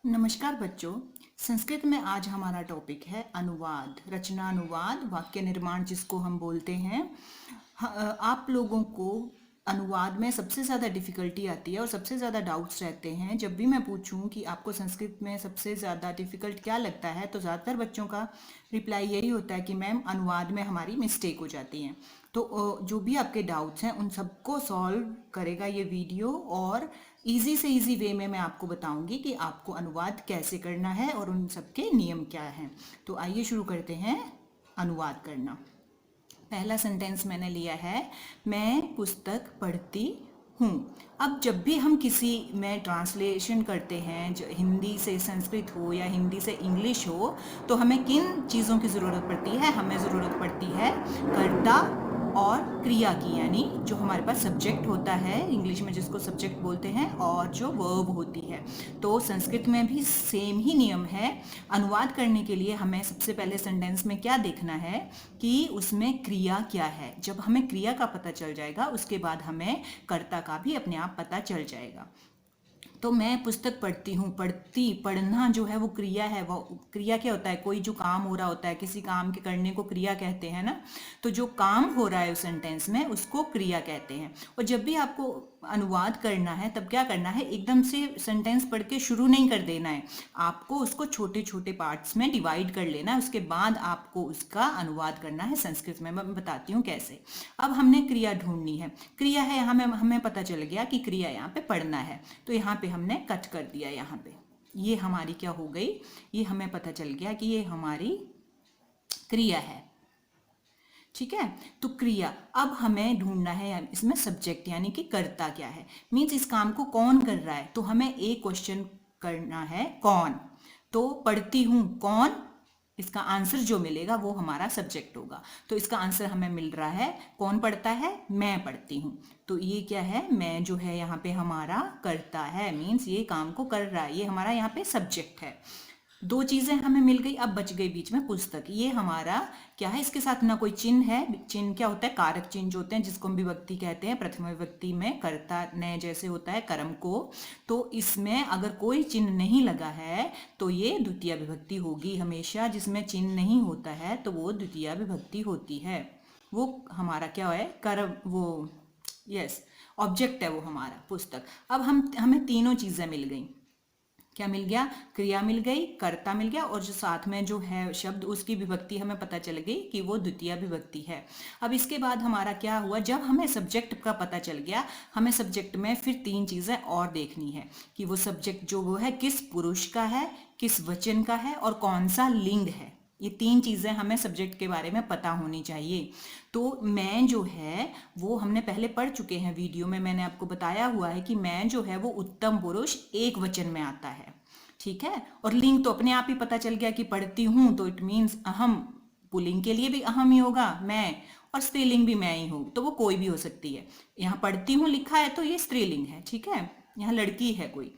नमस्कार बच्चों। संस्कृत में आज हमारा टॉपिक है अनुवाद, रचना अनुवाद, वाक्य निर्माण जिसको हम बोलते हैं। आप लोगों को अनुवाद में सबसे ज़्यादा डिफ़िकल्टी आती है और सबसे ज़्यादा डाउट्स रहते हैं। जब भी मैं पूछूं कि आपको संस्कृत में सबसे ज़्यादा डिफ़िकल्ट क्या लगता है तो ज़्यादातर बच्चों का रिप्लाई यही होता है कि मैम अनुवाद में हमारी मिस्टेक हो जाती है। तो जो भी आपके डाउट्स हैं उन सबको सॉल्व करेगा ये वीडियो, और इजी से इजी वे में मैं आपको बताऊंगी कि आपको अनुवाद कैसे करना है और उन सबके नियम क्या हैं। तो आइए शुरू करते हैं अनुवाद करना। पहला सेंटेंस मैंने लिया है, मैं पुस्तक पढ़ती हूँ। अब जब भी हम किसी में ट्रांसलेशन करते हैं, जो हिंदी से संस्कृत हो या हिंदी से इंग्लिश हो, तो हमें किन चीज़ों की ज़रूरत पड़ती है? हमें ज़रूरत पड़ती है कर्ता और क्रिया की, यानी जो हमारे पास सब्जेक्ट होता है, इंग्लिश में जिसको सब्जेक्ट बोलते हैं, और जो वर्ब होती है। तो संस्कृत में भी सेम ही नियम है। अनुवाद करने के लिए हमें सबसे पहले सेंटेंस में क्या देखना है कि उसमें क्रिया क्या है। जब हमें क्रिया का पता चल जाएगा उसके बाद हमें कर्ता का भी अपने आप पता चल जाएगा। तो मैं पुस्तक पढ़ती हूँ, पढ़ना जो है वो क्रिया है। वो क्रिया क्या होता है? कोई जो काम हो रहा होता है, किसी काम के करने को क्रिया कहते हैं ना। तो जो काम हो रहा है उस सेंटेंस में उसको क्रिया कहते हैं। और जब भी आपको अनुवाद करना है तब क्या करना है, एकदम से सेंटेंस पढ़ के शुरू नहीं कर देना है। आपको उसको छोटे छोटे पार्ट्स में डिवाइड कर लेना है, उसके बाद आपको उसका अनुवाद करना है संस्कृत में। मैं बताती हूँ कैसे। अब हमने क्रिया ढूंढनी है। क्रिया है, यहाँ में हमें पता चल गया कि क्रिया यहाँ पे पढ़ना है, तो यहाँ पे हमने कट कर दिया। यहाँ पे ये हमारी क्या हो गई, ये हमें पता चल गया कि ये हमारी क्रिया है। ठीक है, तो क्रिया। अब हमें ढूंढना है इसमें सब्जेक्ट, यानी कि कर्ता क्या है, मीन्स इस काम को कौन कर रहा है। तो हमें एक क्वेश्चन करना है, कौन। तो पढ़ती हूं, कौन, इसका आंसर जो मिलेगा वो हमारा सब्जेक्ट होगा। तो इसका आंसर हमें मिल रहा है, कौन पढ़ता है? मैं पढ़ती हूँ। तो ये क्या है, मैं जो है यहाँ पे हमारा कर्ता है, मीन्स ये काम को कर रहा है, ये हमारा यहाँ पे सब्जेक्ट है। दो चीजें हमें मिल गई। अब बच गई बीच में पुस्तक। ये हमारा क्या है, इसके साथ ना कोई चिन्ह है। चिन्ह क्या होता है? कारक चिन्ह जो होते हैं, जिसको हम विभक्ति कहते हैं। प्रथम विभक्ति में कर्ता ने जैसे होता है कर्म को, तो इसमें अगर कोई चिन्ह नहीं लगा है तो ये द्वितीय विभक्ति होगी। हमेशा जिसमें चिन्ह नहीं होता है तो वो द्वितीय विभक्ति होती है। वो हमारा क्या है, कर्म, वो यस ऑब्जेक्ट है वो हमारा पुस्तक। अब हमें तीनों चीजें मिल गई। क्या मिल गया? क्रिया मिल गई, कर्ता मिल गया, और जो साथ में जो है शब्द उसकी विभक्ति हमें पता चल गई कि वो द्वितीय विभक्ति है। अब इसके बाद हमारा क्या हुआ, जब हमें सब्जेक्ट का पता चल गया, हमें सब्जेक्ट में फिर तीन चीजें और देखनी है कि वो सब्जेक्ट जो वो है किस पुरुष का है, किस वचन का है, और कौन सा लिंग है। ये तीन चीजें हमें सब्जेक्ट के बारे में पता होनी चाहिए। तो मैं जो है वो हमने पहले पढ़ चुके हैं, वीडियो में मैंने आपको बताया हुआ है कि मैं जो है वो उत्तम पुरुष एक वचन में आता है। ठीक है, और लिंग तो अपने आप ही पता चल गया कि पढ़ती हूं, तो इट मीन्स अहम। पुल्लिंग के लिए भी अहम ही होगा, मैं, और स्त्रीलिंग भी मैं ही हूं, तो वो कोई भी हो सकती है। यहाँ पढ़ती हूं लिखा है तो ये स्त्रीलिंग है। ठीक है, यहाँ लड़की है कोई।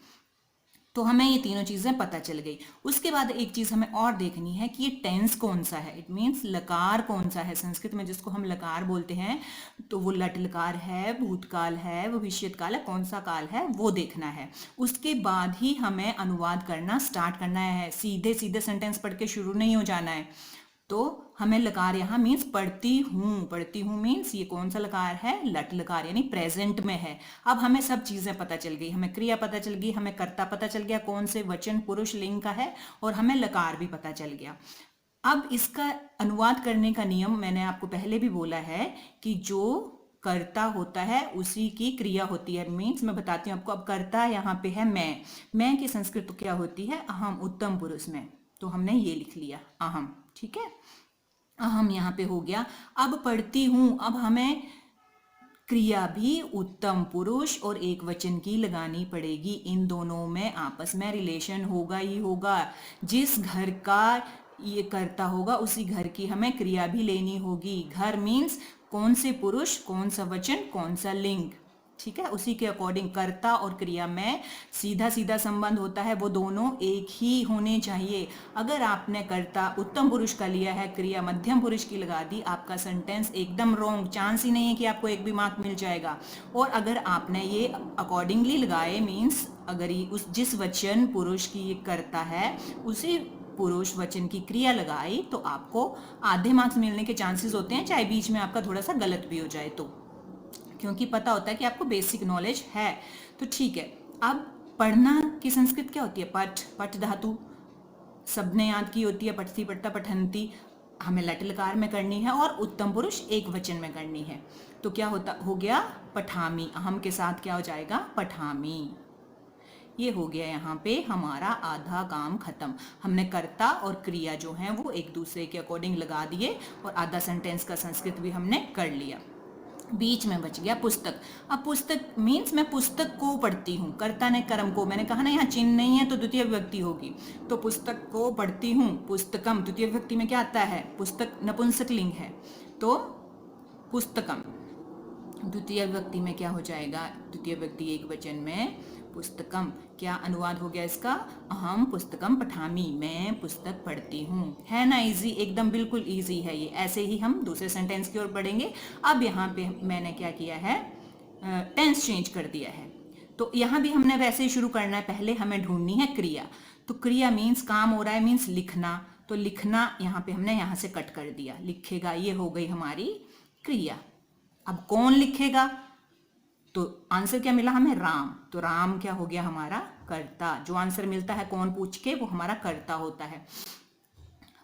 तो हमें ये तीनों चीजें पता चल गई। उसके बाद एक चीज हमें और देखनी है कि ये टेंस कौन सा है, इट मीन्स लकार कौन सा है संस्कृत में, जिसको हम लकार बोलते हैं। तो वो लट लकार है, भूतकाल है, भविष्यत काल है, कौन सा काल है वो देखना है। उसके बाद ही हमें अनुवाद करना स्टार्ट करना है। सीधे सीधे सेंटेंस पढ़ के शुरू नहीं हो जाना है। तो हमें लकार यहाँ मीन्स पढ़ती हूँ मीन्स ये कौन सा लकार है? लट लकार, यानी प्रेजेंट में है। अब हमें सब चीजें पता चल गई, हमें क्रिया पता चल गई, हमें कर्ता पता चल गया कौन से वचन पुरुष लिंग का है, और हमें लकार भी पता चल गया। अब इसका अनुवाद करने का नियम मैंने आपको पहले भी बोला है कि जो कर्ता होता है उसी की क्रिया होती है। मीन्स मैं बताती हूँ आपको। अब कर्ता यहाँ पे है मैं की संस्कृत क्या होती है? अहम, उत्तम पुरुष में। तो हमने ये लिख लिया अहम। ठीक है, अहम यहाँ पे हो गया। अब पढ़ती हूं, अब हमें क्रिया भी उत्तम पुरुष और एक वचन की लगानी पड़ेगी। इन दोनों में आपस में रिलेशन होगा ही होगा। जिस घर का ये करता होगा उसी घर की हमें क्रिया भी लेनी होगी। घर मीन्स कौन से पुरुष, कौन सा वचन, कौन सा लिंग। ठीक है, उसी के अकॉर्डिंग कर्ता और क्रिया में सीधा सीधा संबंध होता है, वो दोनों एक ही होने चाहिए। अगर आपने कर्ता उत्तम पुरुष का लिया है, क्रिया मध्यम पुरुष की लगा दी, आपका सेंटेंस एकदम रॉन्ग, चांस ही नहीं है कि आपको एक भी मार्क मिल जाएगा। और अगर आपने ये अकॉर्डिंगली लगाए, मीन्स अगर ये उस जिस वचन पुरुष की ये कर्ता है उसी पुरुष वचन की क्रिया लगाई, तो आपको आधे मार्क्स मिलने के चांसेस होते हैं, चाहे बीच में आपका थोड़ा सा गलत भी हो जाए तो, क्योंकि पता होता है कि आपको बेसिक नॉलेज है। तो ठीक है, अब पढ़ना की संस्कृत क्या होती है? पठ, पठ धातु सबने याद की होती है, पठती पठता पठंती, हमें लट लकार में करनी है और उत्तम पुरुष एक वचन में करनी है। तो क्या होता हो गया? पठामी, अहम के साथ क्या हो जाएगा? पठामी। ये हो गया यहाँ पे हमारा आधा काम खत्म। हमने कर्ता और क्रिया जो हैं वो एक दूसरे के अकॉर्डिंग लगा दिए और आधा सेंटेंस का संस्कृत भी हमने कर लिया। बीच में बच गया पुस्तक। अब पुस्तक मीन्स मैं पुस्तक को पढ़ती हूँ, कर्ता ने कर्म को, मैंने कहा ना यहाँ चिन्ह नहीं है तो द्वितीय विभक्ति होगी, तो पुस्तक को पढ़ती हूँ, पुस्तकम द्वितीय विभक्ति में क्या आता है? पुस्तक नपुंसक लिंग है, तो पुस्तकम द्वितीय विभक्ति में क्या हो जाएगा? द्वितीय विभक्ति एक वचन में पुस्तकम। क्या अनुवाद हो गया इसका? अहम पुस्तकम पठामी, मैं पुस्तक पढ़ती हूँ। है ना इजी? एकदम बिल्कुल इजी है ये। ऐसे ही हम दूसरे सेंटेंस की ओर बढ़ेंगे। अब यहाँ पे मैंने क्या किया है? टेंस चेंज कर दिया है। तो यहाँ भी हमने वैसे ही शुरू करना है, पहले हमें ढूंढनी है क्रिया। तो क्रिया मीन्स काम हो रहा है, मीन्स लिखना, तो लिखना यहाँ पे हमने यहाँ से कट कर दिया, लिखेगा, ये हो गई हमारी क्रिया। अब कौन लिखेगा? तो आंसर क्या मिला हमें? राम। तो राम क्या हो गया? हमारा कर्ता। जो आंसर मिलता है कौन पूछ के, वो हमारा कर्ता होता है।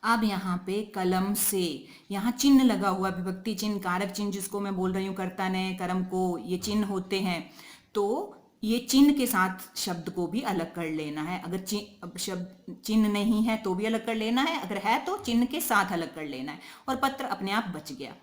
अब यहाँ पे कलम से, यहाँ चिन्ह लगा हुआ, विभक्ति चिन्ह, कारक चिन्ह जिसको मैं बोल रही हूँ, कर्ता ने कर्म को, ये चिन्ह होते हैं। तो ये चिन्ह के साथ शब्द को भी अलग कर लेना है। अगर शब्द चिन्ह नहीं है तो भी अलग कर लेना है, अगर है तो चिन्ह के साथ अलग कर लेना है, और पत्र अपने आप बच गया।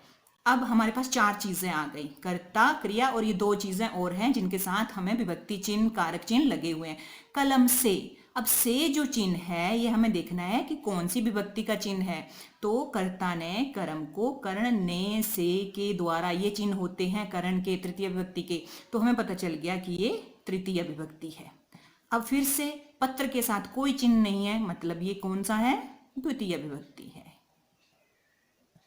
अब हमारे पास चार चीजें आ गई, कर्ता, क्रिया और ये दो चीजें और हैं जिनके साथ हमें विभक्ति चिन्ह, कारक चिन्ह लगे हुए हैं। कलम से, अब से जो चिन्ह है ये हमें देखना है कि कौन सी विभक्ति का चिन्ह है। तो कर्ता ने कर्म को, कर्ण ने से के द्वारा, ये चिन्ह होते हैं कर्ण के, तृतीय विभक्ति के, तो हमें पता चल गया कि ये तृतीय विभक्ति है। अब फिर से पत्र के साथ कोई चिन्ह नहीं है, मतलब ये कौन सा है? द्वितीय विभक्ति है।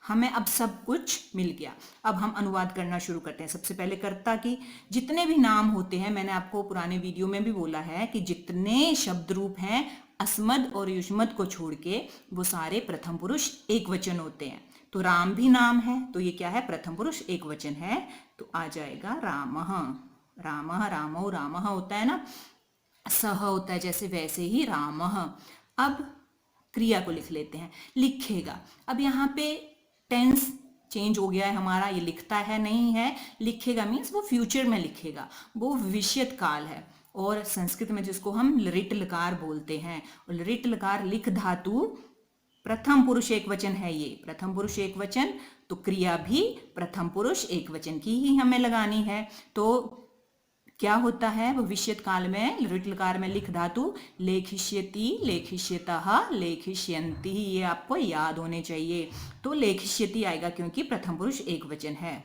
हमें अब सब कुछ मिल गया। अब हम अनुवाद करना शुरू करते हैं। सबसे पहले कर्ता की जितने भी नाम होते हैं, मैंने आपको पुराने वीडियो में भी बोला है कि जितने शब्द रूप हैं अस्मद और युष्मद को छोड़ के वो सारे प्रथम पुरुष एक वचन होते हैं। तो राम भी नाम है, तो ये क्या है? प्रथम पुरुष एक वचन है, तो आ जाएगा रामः। रामः, रामौ, रामः होता है ना, सह होता है जैसे, वैसे ही रामः। अब क्रिया को लिख लेते हैं, लिखेगा। अब यहाँ पे टेंस चेंज हो गया है हमारा, ये लिखता है नहीं है, लिखेगा मीन्स वो फ्यूचर में लिखेगा, वो भविष्यत काल है। और संस्कृत में जिसको हम लृट लकार बोलते हैं, और लृट लकार लिख धातु प्रथम पुरुष एक वचन है, ये प्रथम पुरुष एक वचन, तो क्रिया भी प्रथम पुरुष एक वचन की ही हमें लगानी है। तो क्या होता है? भविष्यत काल में लृट लकार में लिख धातु लेखिष्यति, लेखिष्यतः, लेखिष्यन्ति, ये आपको याद होने चाहिए। तो लेखिष्यति आएगा क्योंकि प्रथम पुरुष एक वचन है,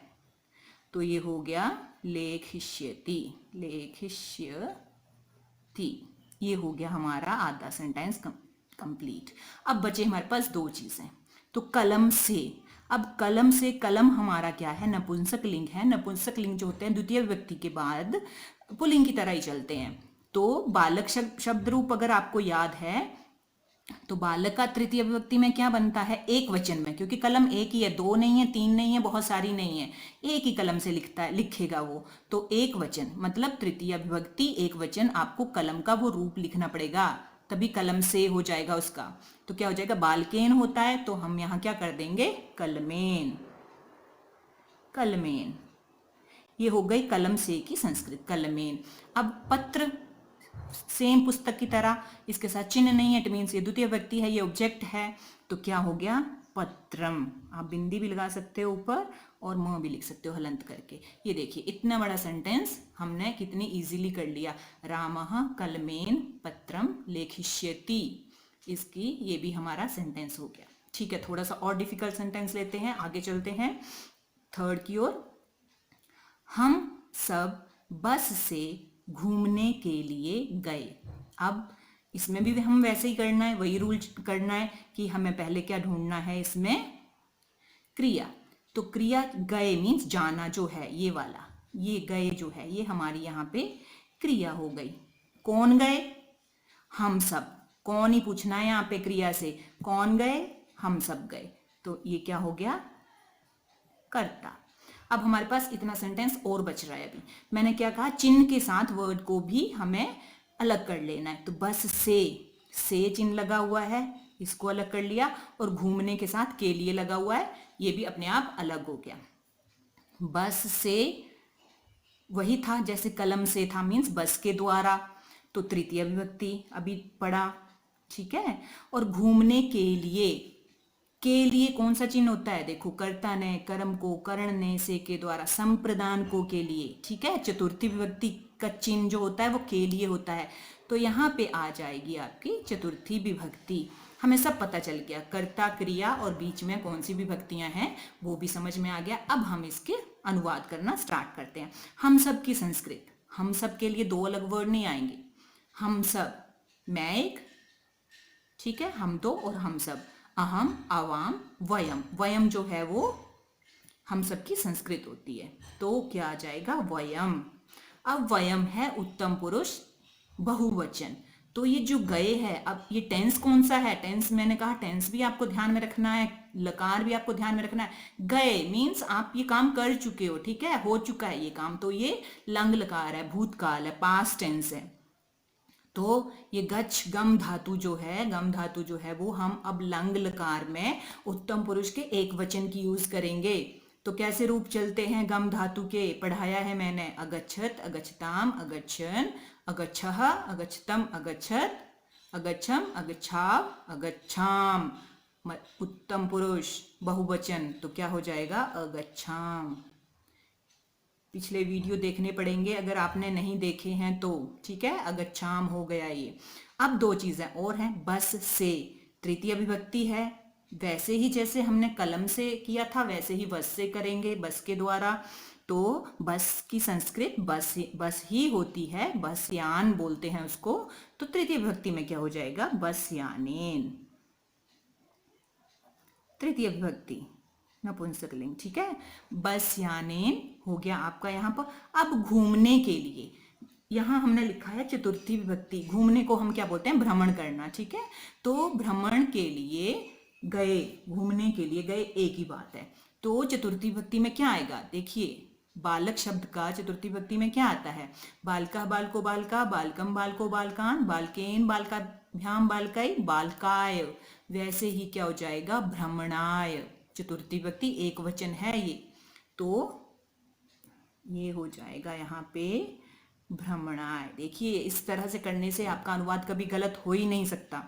तो ये हो गया लेखिष्यति, लेखिष्यति। ये हो गया हमारा आधा सेंटेंस कंप्लीट। अब बचे हमारे पास दो चीजें। तो कलम से, अब कलम से, कलम हमारा क्या है? नपुंसक लिंग है। नपुंसक लिंग जो होते हैं द्वितीय विभक्ति के बाद पुल्लिंग की तरह ही चलते हैं। तो बालक शब्द रूप अगर आपको याद है, तो बालक का तृतीय विभक्ति में क्या बनता है? एक वचन में, क्योंकि कलम एक ही है, दो नहीं है, तीन नहीं है, बहुत सारी नहीं है, एक ही कलम से लिखता है, लिखेगा वो, तो एक वचन, मतलब तृतीय विभक्ति एक वचन, आपको कलम का वो रूप लिखना पड़ेगा, तभी कलम से हो जाएगा उसका। तो क्या हो जाएगा? बालकेन होता है, तो हम यहाँ क्या कर देंगे? कलमेन, कलमेन। ये हो गई कलम से की संस्कृत, कलमेन। अब पत्र, सेम पुस्तक की तरह, इसके साथ चिन्ह नहीं है, इट मीन्स ये द्वितीय विभक्ति है, ये ऑब्जेक्ट है, तो क्या हो गया? पत्रम। आप बिंदी भी लगा सकते हो ऊपर और म भी लिख सकते हो हलंत करके। ये देखिए इतना बड़ा सेंटेंस हमने कितनी इजीली कर लिया। रामः कलमेन पत्रम लेखिष्यति, इसकी ये भी हमारा सेंटेंस हो गया। ठीक है, थोड़ा सा और डिफिकल्ट सेंटेंस लेते हैं, आगे चलते हैं थर्ड की ओर। हम सब बस से घूमने के लिए गए। अब इसमें भी हम वैसे ही करना है, वही रूल करना है कि हमें पहले क्या ढूंढना है इसमें, क्रिया। तो क्रिया गए मीन्स जाना जो है ये वाला, ये गए जो है ये हमारी यहाँ पे क्रिया हो गई। कौन गए? हम सब। कौन ही पूछना है यहाँ पे क्रिया से, कौन गए? हम सब गए। तो ये क्या हो गया? कर्ता। अब हमारे पास इतना सेंटेंस और बच रहा है। अभी मैंने क्या कहा, चिन्ह के साथ वर्ड को भी हमें अलग कर लेना है। तो बस से चिन्ह लगा हुआ है, इसको अलग कर लिया, और घूमने के साथ के लिए लगा हुआ है, ये भी अपने आप अलग हो गया। बस से वही था जैसे कलम से था, मीन्स बस के द्वारा, तो तृतीय विभक्ति अभी पढ़ा, ठीक है। और घूमने के लिए कौन सा चिन्ह होता है? देखो, कर्ता ने, कर्म को, करण ने, से के द्वारा, संप्रदान को, के लिए, ठीक है। चतुर्थी विभक्ति का चिन्ह जो होता है वो के लिए होता है। तो यहाँ पे आ जाएगी आपकी चतुर्थी विभक्ति। हमें सब पता चल गया, कर्ता, क्रिया और बीच में कौन सी विभक्तियां हैं वो भी समझ में आ गया। अब हम इसके अनुवाद करना स्टार्ट करते हैं। हम सब की संस्कृत, हम सब के लिए दो अलग वर्ड नहीं आएंगे। हम सब, मैं एक, ठीक है, हम दो और हम सब। अहम, आवाम, वयम। वयम जो है वो हम सब की संस्कृत होती है, तो क्या आ जाएगा? वयम। अब वयम है उत्तम पुरुष बहुवचन। तो ये जो गए है, अब ये टेंस कौन सा है? टेंस मैंने कहा टेंस भी आपको ध्यान में रखना है, लकार भी आपको ध्यान में रखना है। गए मीन्स आप ये काम कर चुके हो, ठीक है, हो चुका है ये काम, तो ये लंग लकार है, भूतकाल है, पास्ट टेंस है। तो ये गच्छ गम धातु जो है, गम धातु जो है वो हम अब लंग लकार में उत्तम पुरुष के एक वचन की यूज करेंगे। तो कैसे रूप चलते हैं गम धातु के, पढ़ाया है मैंने। अगच्छत, अगच्छताम, अगच्छन, अगच्छः, अगच्छतम, अगच्छत, अगच्छम, अगच्छाव, अगच्छाम। उत्तम पुरुष बहुवचन, तो क्या हो जाएगा? अगच्छाम। पिछले वीडियो देखने पड़ेंगे अगर आपने नहीं देखे हैं तो, ठीक है। अगच्छाम हो गया ये। अब दो चीजें और हैं, बस से तृतीय विभक्ति है, वैसे ही जैसे हमने कलम से किया था वैसे ही बस से करेंगे, बस के द्वारा। तो बस की संस्कृत बस ही होती है, बसयान बोलते हैं उसको। तो तृतीय विभक्ति में क्या हो जाएगा? बसयानेन। तृतीय विभक्ति नपुंसकलिंग, ठीक है। बसयानेन हो गया आपका यहाँ पर। अब घूमने के लिए, यहाँ हमने लिखा है चतुर्थी विभक्ति। घूमने को हम क्या बोलते हैं? भ्रमण करना, ठीक है। तो भ्रमण के लिए गए, घूमने के लिए गए, एक ही बात है। तो चतुर्थी विभक्ति में क्या आएगा? देखिए, बालक शब्द का चतुर्थी विभक्ति में क्या आता है? बालका, बालको, बालका, बालकम, बालको, बालकान, बालकेन, बालकाभ्याम, बालकाई, बालकाय। वैसे ही क्या हो जाएगा? भ्रमणाय। चतुर्थी विभक्ति एक वचन है ये, तो ये हो जाएगा यहाँ पे भ्रमणाय। देखिए, इस तरह से करने से आपका अनुवाद कभी गलत हो ही नहीं सकता।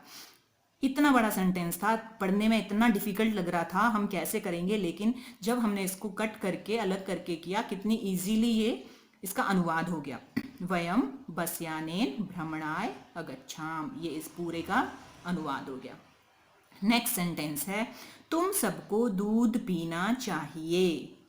इतना बड़ा सेंटेंस था, पढ़ने में इतना डिफिकल्ट लग रहा था, हम कैसे करेंगे, लेकिन जब हमने इसको कट करके अलग करके किया, कितनी इजीली ये इसका अनुवाद हो गया। वयम बसयानेन भ्रमणाय अगच्छाम, ये इस पूरे का अनुवाद हो गया। नेक्स्ट सेंटेंस है, तुम सबको दूध पीना चाहिए।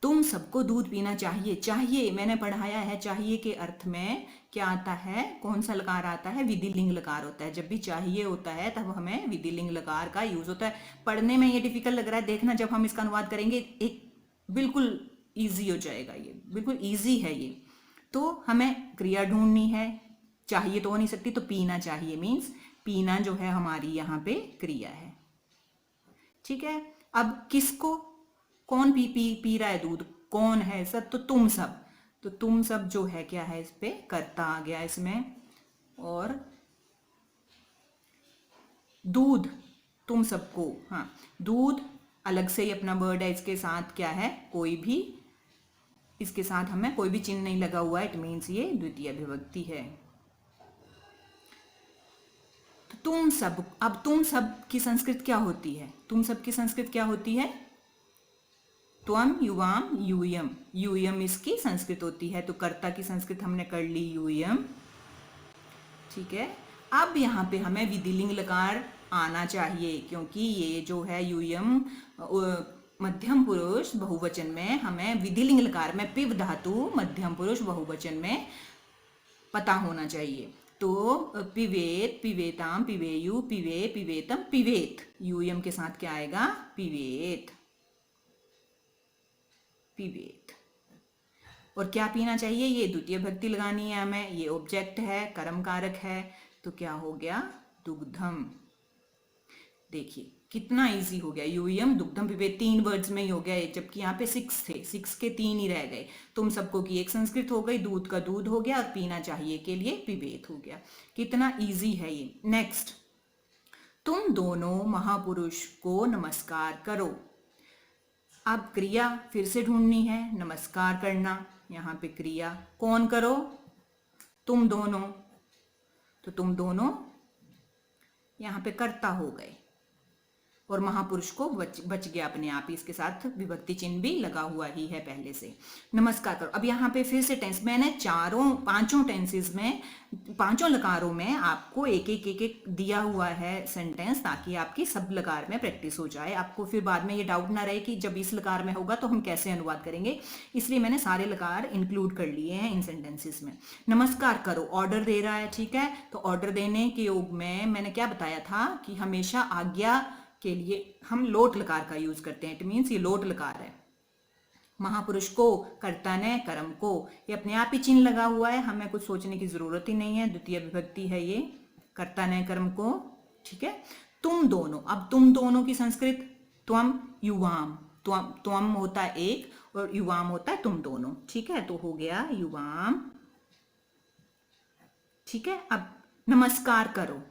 तुम सबको दूध पीना चाहिए। चाहिए मैंने पढ़ाया है, चाहिए के अर्थ में क्या आता है? कौन सा लकार आता है? विधिलिंग लकार होता है। जब भी चाहिए होता है तब हमें विधिलिंग लकार का यूज होता है। पढ़ने में ये डिफिकल्ट लग रहा है, देखना जब हम इसका अनुवाद करेंगे एक बिल्कुल ईजी हो जाएगा, ये बिल्कुल ईजी है ये। तो हमें क्रिया ढूंढनी है, चाहिए तो हो नहीं सकती, तो पीना चाहिए मीन्स पीना जो है हमारी यहाँ पे क्रिया है, ठीक है। अब किसको, कौन पी रहा है दूध, कौन है? सब, तो तुम सब। तो तुम सब जो है क्या है? इस पे कर्ता आ गया इसमें। और दूध, तुम सबको, हाँ, दूध अलग से ही अपना वर्ड है, इसके साथ क्या है? कोई भी, इसके साथ हमें कोई भी चिन्ह नहीं लगा हुआ है, इट मीन्स ये द्वितीय विभक्ति है। तो तुम सब, अब तुम सब की संस्कृत क्या होती है? तुम सब की संस्कृत क्या होती है? त्वम, युवाम, यूयम। यूयम इसकी संस्कृत होती है। तो कर्ता की संस्कृत हमने कर ली यूयम, ठीक है। अब यहाँ पे हमें विधिलिंग लकार आना चाहिए, क्योंकि ये जो है यूयम मध्यम पुरुष बहुवचन में हमें विधिलिंग लकार में पिव धातु मध्यम पुरुष बहुवचन में पता होना चाहिए। तो पिवेत, पिवेताम, पिवेयु, पिवे, पिवेतम, पिवेत, यूएम के साथ क्या आएगा? पिवेत, पिवेत। और क्या पीना चाहिए? ये द्वितीय भक्ति लगानी है हमें, ये ऑब्जेक्ट है, कर्म कारक है, तो क्या हो गया? दुग्धम। देखिए कितना इजी हो गया, यूएम दुग्धम पिबेत, 3 वर्ड्स में ही हो गया, जबकि यहाँ पे 6 थे, 6 के 3 ही रह गए। तुम सबको की एक संस्कृत हो गई, दूध का दूध हो गया, और पीना चाहिए के लिए पिबेत हो गया। कितना इजी है ये। नेक्स्ट, तुम दोनों महापुरुष को नमस्कार करो। अब क्रिया फिर से ढूंढनी है, नमस्कार करना, यहाँ पे क्रिया कौन करो? तुम दोनों, तो तुम दोनों यहाँ पे कर्ता हो गए, और महापुरुष को बच गया अपने आप ही, इसके साथ विभक्ति चिन्ह भी लगा हुआ ही है पहले से। नमस्कार करो। अब यहाँ पे फिर से टेंस, मैंने पांचों टेंसेस में, पांचों लकारों में आपको एक एक दिया हुआ है सेंटेंस, ताकि आपकी सब लकार में प्रैक्टिस हो जाए, आपको फिर बाद में ये डाउट ना रहे कि जब इस लकार में होगा तो हम कैसे अनुवाद करेंगे। इसलिए मैंने सारे लकार इंक्लूड कर लिए हैं इन सेंटेंसेस में। नमस्कार करो, ऑर्डर दे रहा है, ठीक है, तो ऑर्डर देने के योग में मैंने क्या बताया था कि हमेशा आज्ञा के लिए हम लोट लकार का यूज करते हैं। इट मीन्स ये लोट लकार है। महापुरुष को, कर्ता ने, कर्म को, ये अपने आप ही चिन्ह लगा हुआ है, हमें कुछ सोचने की जरूरत ही नहीं है, द्वितीय विभक्ति है ये, कर्ता ने, कर्म को, ठीक है। तुम दोनों, अब तुम दोनों की संस्कृत त्वम युवाम, त्वम होता है एक और युवाम होता है तुम दोनों, ठीक है, तो हो गया युवाम, ठीक है। अब नमस्कार करो,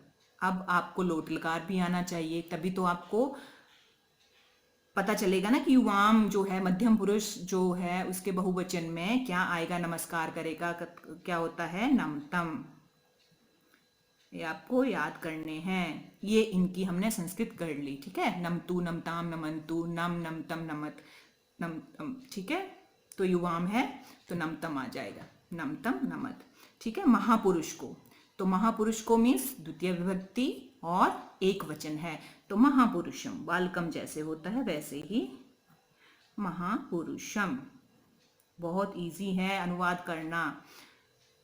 अब आपको लोट लकार भी आना चाहिए, तभी तो आपको पता चलेगा ना कि युवाम जो है मध्यम पुरुष जो है उसके बहुवचन में क्या आएगा, नमस्कार करेगा, क्या होता है? नमतम। ये आपको याद करने हैं, ये इनकी हमने संस्कृत कर ली, ठीक है। नमतु, नमताम, नमंतु, नम, नमतम, नमत, नमतम, ठीक है। तो युवाम है तो नमतम आ जाएगा, नमतम, नमत, ठीक है। महापुरुष को, तो महापुरुष को मीन्स द्वितीय विभक्ति और एक वचन है, तो महापुरुषम, बालकम जैसे होता है वैसे ही महापुरुषम। बहुत इजी है अनुवाद करना,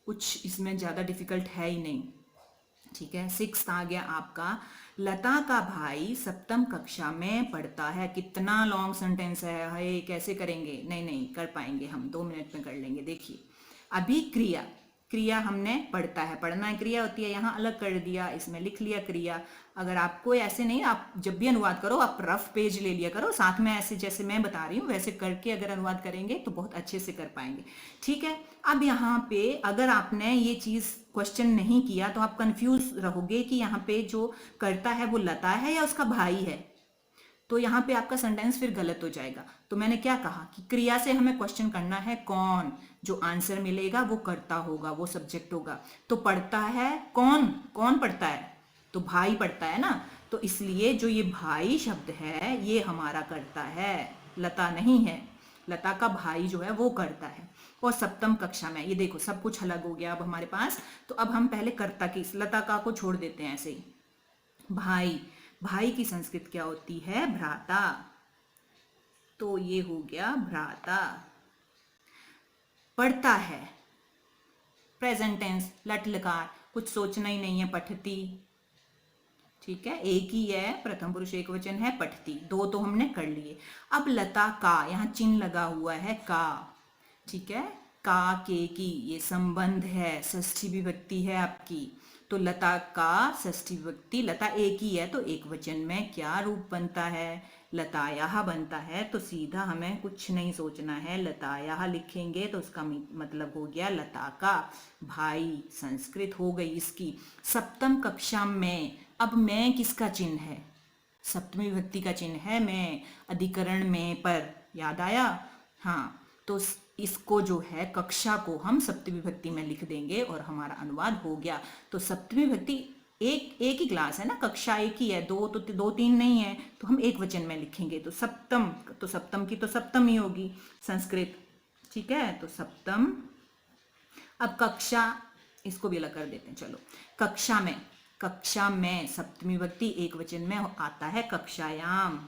कुछ इसमें ज़्यादा डिफिकल्ट है ही नहीं, ठीक है। 6th आ गया आपका, लता का भाई सप्तम कक्षा में पढ़ता है। कितना लॉन्ग सेंटेंस है, हाय कैसे करेंगे? नहीं नहीं कर पाएंगे हम, 2 मिनट में कर लेंगे। देखिए अभी क्रिया, क्रिया हमने पढ़ता है, पढ़ना है क्रिया होती है, यहाँ अलग कर दिया, इसमें लिख लिया क्रिया। अगर आपको ऐसे नहीं, आप जब भी अनुवाद करो आप रफ पेज ले लिया करो, साथ में ऐसे जैसे मैं बता रही हूँ वैसे करके अगर अनुवाद करेंगे तो बहुत अच्छे से कर पाएंगे, ठीक है। अब यहाँ पे अगर आपने ये चीज़ क्वेश्चन नहीं किया तो आप कंफ्यूज रहोगे कि यहाँ पे जो करता है वो लता है या उसका भाई है, तो यहाँ पे आपका सेंटेंस फिर गलत हो जाएगा। तो मैंने क्या कहा कि क्रिया से हमें क्वेश्चन करना है कौन, जो आंसर मिलेगा वो कर्ता होगा, वो सब्जेक्ट होगा। तो पढ़ता है कौन, कौन पढ़ता है? तो भाई पढ़ता है ना, तो इसलिए जो ये भाई शब्द है ये हमारा कर्ता है, लता नहीं है। लता का भाई जो है वो कर्ता है। और सप्तम कक्षा में, ये देखो सब कुछ अलग हो गया अब हमारे पास। तो अब हम पहले कर्ता की, लता का को छोड़ देते हैं ऐसे ही। भाई, भाई की संस्कृत क्या होती है? भ्राता, तो ये हो गया भ्राता। पढ़ता है, प्रेजेंट टेंस, लट लकार, कुछ सोचना ही नहीं है, पठती, ठीक है, एक ही है, प्रथम पुरुष एक वचन है, पठती, 2 तो हमने कर लिए। अब लता का, यहाँ चिन्ह लगा हुआ है का, ठीक है, का के की, ये संबंध है, षष्ठी विभक्ति है आपकी, तो लता का षष्ठी विभक्ति, लता एक ही है तो एक वचन में क्या रूप बनता है? लतायाः बनता है। तो सीधा हमें कुछ नहीं सोचना है, लतायाः लिखेंगे तो उसका मतलब हो गया लता का भाई, संस्कृत हो गई इसकी। सप्तम कक्षा में, अब मैं किसका चिन्ह है? सप्तमी विभक्ति का चिन्ह है मैं, अधिकरण में पर, याद आया? हाँ, तो इसको जो है कक्षा को हम सप्तमी विभक्ति में लिख देंगे और हमारा अनुवाद हो गया। तो सप्तमी विभक्ति एक ही क्लास है ना, कक्षा एक ही है, 2 तो 2 3 नहीं है, तो हम एक वचन में लिखेंगे। तो सप्तम, तो सप्तम की तो सप्तम ही होगी संस्कृत, ठीक है, तो सप्तम। अब कक्षा, इसको भी अलग कर देते हैं, चलो। कक्षा में, कक्षा में सप्तमी विभक्ति एक वचन में आता है कक्षायाम,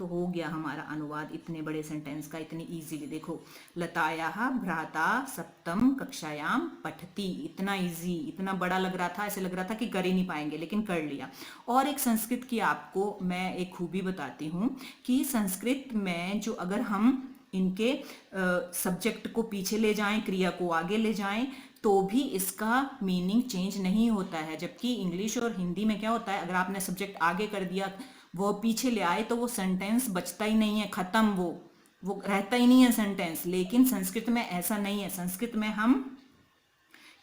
तो हो गया हमारा अनुवाद इतने बड़े सेंटेंस का, इतनी इजीली। देखो, लतायाः भ्राता सप्तम कक्षायाम पठति, इतना इजी, इतना बड़ा लग रहा था, ऐसे लग रहा था कि कर ही नहीं पाएंगे, लेकिन कर लिया। और एक संस्कृत की आपको मैं एक खूबी बताती हूँ कि संस्कृत में जो अगर हम इनके सब्जेक्ट को पीछे ले जाएं, क्रिया को आगे ले जाएं, तो भी इसका मीनिंग चेंज नहीं होता है। जबकि इंग्लिश और हिंदी में क्या होता है, अगर आपने सब्जेक्ट आगे कर दिया, वो पीछे ले आए, तो वो सेंटेंस बचता ही नहीं है, खत्म, वो रहता ही नहीं है सेंटेंस। लेकिन संस्कृत में ऐसा नहीं है। संस्कृत में हम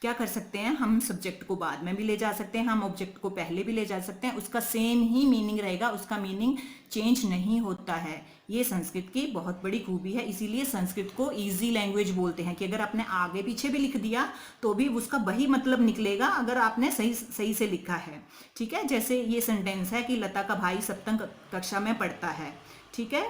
क्या कर सकते हैं, हम सब्जेक्ट को बाद में भी ले जा सकते हैं, हम ऑब्जेक्ट को पहले भी ले जा सकते हैं, उसका सेम ही मीनिंग रहेगा, उसका मीनिंग चेंज नहीं होता है। ये संस्कृत की बहुत बड़ी खूबी है। इसीलिए संस्कृत को इजी लैंग्वेज बोलते हैं कि अगर आपने आगे पीछे भी लिख दिया तो भी उसका वही मतलब निकलेगा, अगर आपने सही सही से लिखा है। ठीक है, जैसे ये सेंटेंस है कि लता का भाई सप्तम कक्षा में पढ़ता है। ठीक है,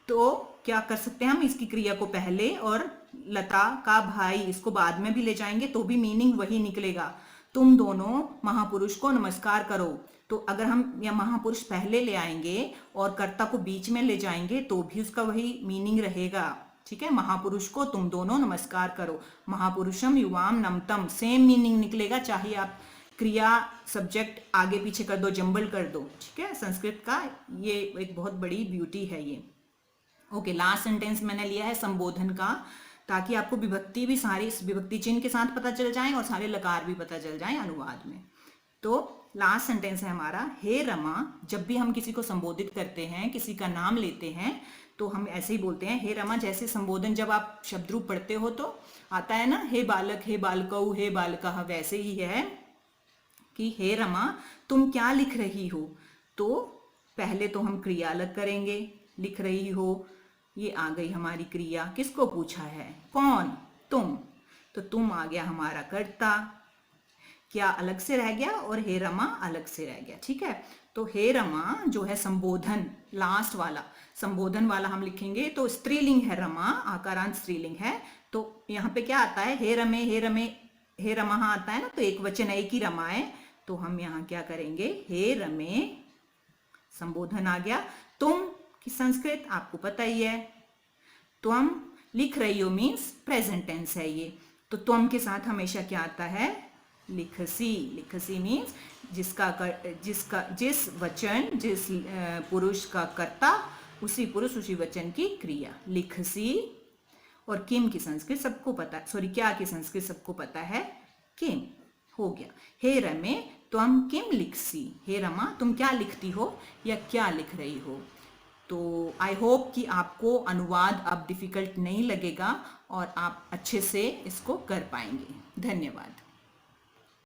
तो क्या कर सकते हैं हम, इसकी क्रिया को पहले और लता का भाई इसको बाद में भी ले जाएंगे तो भी मीनिंग वही निकलेगा। तुम दोनों महापुरुष को नमस्कार करो, तो अगर हम या महापुरुष पहले ले आएंगे और कर्ता को बीच में ले जाएंगे तो भी उसका वही मीनिंग रहेगा। ठीक है, महापुरुष को तुम दोनों नमस्कार करो, महापुरुषम युवाम नमतम, सेम मीनिंग निकलेगा, चाहे आप क्रिया सब्जेक्ट आगे पीछे कर दो, जंबल कर दो। ठीक है, संस्कृत का ये एक बहुत बड़ी ब्यूटी है ये। ओके, लास्ट सेंटेंस मैंने लिया है संबोधन का, ताकि आपको विभक्ति भी सारी विभक्ति चिन्ह के साथ पता चल जाए और सारे लकार भी पता चल जाए अनुवाद में। तो लास्ट सेंटेंस है हमारा, हे रमा। जब भी हम किसी को संबोधित करते हैं, किसी का नाम लेते हैं, तो हम ऐसे ही बोलते हैं हे रमा। जैसे संबोधन जब आप शब्द रूप पढ़ते हो तो आता है ना, हे बालक, हे बालकौ, हे बालकः, वैसे ही है कि हे रमा तुम क्या लिख रही हो। तो पहले तो हम क्रिया अलग करेंगे, लिख रही हो, ये आ गई हमारी क्रिया, किसको पूछा है, कौन, तुम, तो तुम आ गया हमारा कर्ता, क्या अलग से रह गया और हे रमा अलग से रह गया। ठीक है, तो हे रमा जो है संबोधन, लास्ट वाला संबोधन वाला हम लिखेंगे तो स्त्रीलिंग है रमा, आकारांत स्त्रीलिंग है। तो यहाँ पे क्या आता है, हे रमे, हे रमे, हे रमा आता है ना, तो एक वचन एक ही रमा है, तो हम यहाँ क्या करेंगे, हे रमे, संबोधन आ गया। तुम की संस्कृत आपको पता ही है, त्वम लिख रही हो मीन्स प्रेजेंट टेंस है ये, तो त्वम के साथ हमेशा क्या आता है, लिखसी। लिखसी मीन्स जिस वचन, जिस पुरुष का कर्ता, उसी पुरुष उसी वचन की क्रिया, लिखसी। और किम की संस्कृत सबको पता है, सॉरी क्या की संस्कृत सबको पता है, किम। हो गया, हे रमे त्वम किम लिखसी, हे रमा तुम क्या लिखती हो या क्या लिख रही हो। तो आई होप कि आपको अनुवाद अब डिफ़िकल्ट नहीं लगेगा और आप अच्छे से इसको कर पाएंगे। धन्यवाद।